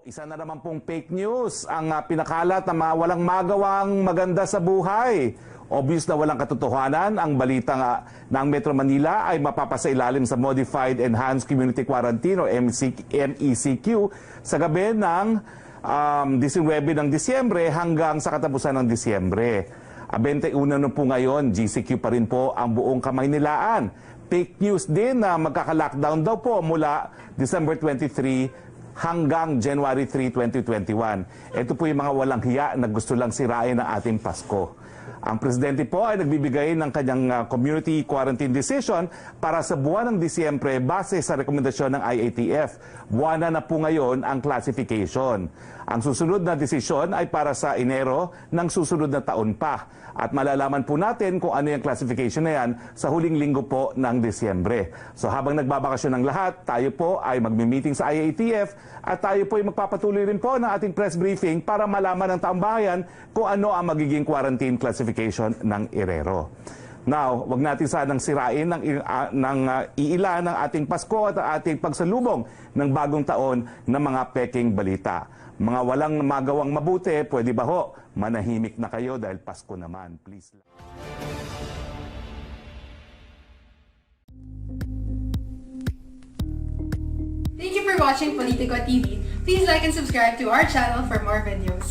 Isa na naman pong fake news ang pinakalat na walang magawang maganda sa buhay. Obvious na walang katotohanan ang balita na ang Metro Manila ay mapapasailalim sa Modified Enhanced Community Quarantine o MECQ sa gabi ng 19 ng Disyembre hanggang sa katapusan ng Disyembre. 21 na po ngayon, GCQ pa rin po ang buong Kamaynilaan. Fake news din na magkaka-lockdown daw po mula December 23 hanggang January 3, 2021. Ito po yung mga walang hiya na gusto lang sirain ang ating Pasko. Ang presidente po ay nagbibigay ng kanyang community quarantine decision para sa buwan ng Disyembre base sa rekomendasyon ng IATF. Buwana na po ngayon ang classification. Ang susunod na desisyon ay para sa Enero ng susunod na taon pa. At malalaman po natin kung ano yung classification na yan sa huling linggo po ng Disyembre. So habang nagbabakasyon ng lahat, tayo po ay magmi-meeting sa IATF at tayo po ay magpapatuloy rin po ng ating press briefing para malaman ng taong bayan kung ano ang magiging quarantine classification ng Enero. Now, wag natin sanang sirain ng iilan ng ating Pasko at ating pagsalubong ng bagong taon ng mga peking balita. Mga walang magawang mabuti, pwede ba ho? Manahimik na kayo dahil Pasko naman. Please. Thank you for watching Politico TV. Please like and subscribe to our channel for more videos.